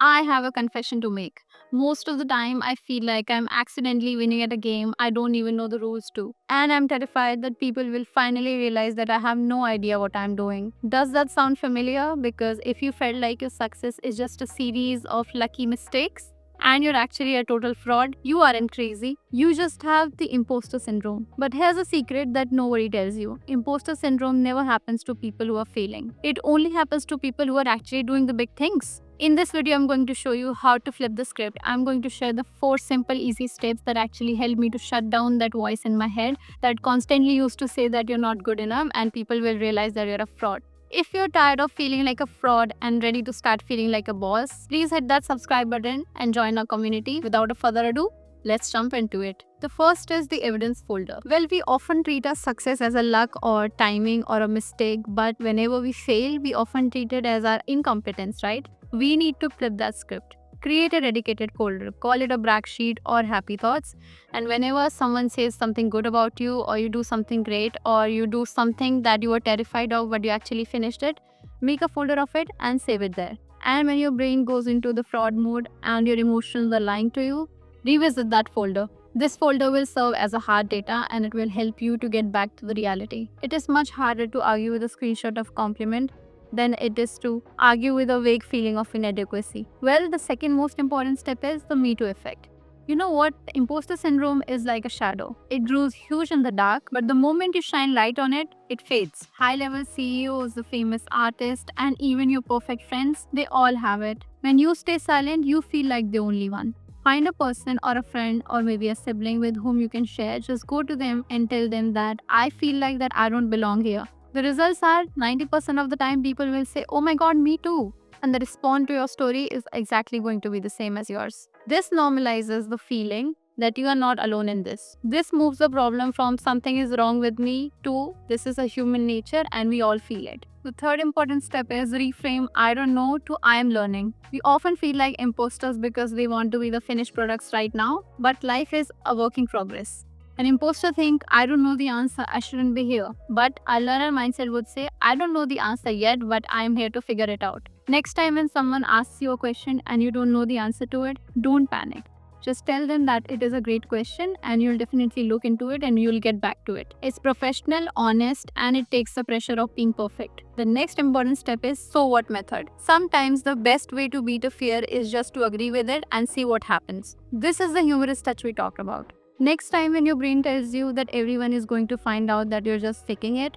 I have a confession to make. Most of the time, I feel like I'm accidentally winning at a game I don't even know the rules to. And I'm terrified that people will finally realize that I have no idea what I'm doing. Does that sound familiar? Because if you felt like your success is just a series of lucky mistakes, and you're actually a total fraud, you aren't crazy. You just have the imposter syndrome. But here's a secret that nobody tells you: imposter syndrome never happens to people who are failing, it only happens to people who are actually doing the big things. In this video, I'm going to show you how to flip the script. I'm going to share the 4 simple, easy steps that actually helped me to shut down that voice in my head that constantly used to say that you're not good enough and people will realize that you're a fraud. If you're tired of feeling like a fraud and ready to start feeling like a boss, please hit that subscribe button and join our community. Without a further ado, let's jump into it. The first is the evidence folder. Well, we often treat our success as a luck or timing or a mistake, but whenever we fail, we often treat it as our incompetence, right? We need to flip that script. Create a dedicated folder, call it a brag sheet or happy thoughts. And whenever someone says something good about you, or you do something great, or you do something that you were terrified of but you actually finished it, make a folder of it and save it there. And when your brain goes into the fraud mode and your emotions are lying to you, revisit that folder. This folder will serve as a hard data and it will help you to get back to the reality. It is much harder to argue with a screenshot of compliment than it is to argue with a vague feeling of inadequacy. Well, the second most important step is the Me Too effect. You know what? Imposter syndrome is like a shadow. It grows huge in the dark, but the moment you shine light on it, it fades. High level CEOs, the famous artists, and even your perfect friends, they all have it. When you stay silent, you feel like the only one. Find a person or a friend or maybe a sibling with whom you can share. Just go to them and tell them that I feel like that I don't belong here. The results are 90% of the time people will say, "Oh my god, me too." And the response to your story is exactly going to be the same as yours. This normalizes the feeling that you are not alone in this. This moves the problem from something is wrong with me to this is a human nature and we all feel it. The third important step is reframe I don't know to I am learning. We often feel like imposters because we want to be the finished products right now, but life is a work in progress. An imposter think I don't know the answer, I shouldn't be here. But a learner mindset would say I don't know the answer yet, but I am here to figure it out. Next time when someone asks you a question and you don't know the answer to it, don't panic. Just tell them that it is a great question and you'll definitely look into it and you'll get back to it. It's professional, honest, and it takes the pressure of being perfect. The next important step is so what method. Sometimes the best way to beat a fear is just to agree with it and see what happens. This is the humorous touch we talked about. Next time when your brain tells you that everyone is going to find out that you're just faking it,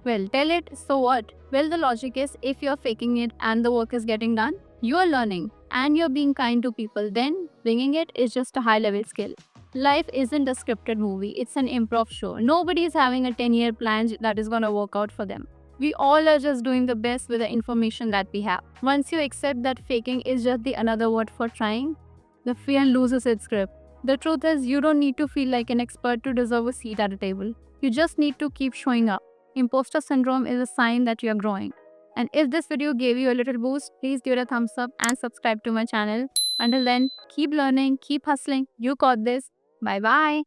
well, tell it, so what? Well, the logic is if you're faking it and the work is getting done, you're learning and you're being kind to people, then bringing it is just a high level skill. Life isn't a scripted movie, it's an improv show. Nobody is having a 10-year plan that is going to work out for them. We all are just doing the best with the information that we have. Once you accept that faking is just the another word for trying, the fear loses its grip. The truth is, you don't need to feel like an expert to deserve a seat at a table. You just need to keep showing up. Imposter syndrome is a sign that you are growing. And if this video gave you a little boost, please give it a thumbs up and subscribe to my channel. Until then, keep learning, keep hustling. You got this. Bye bye.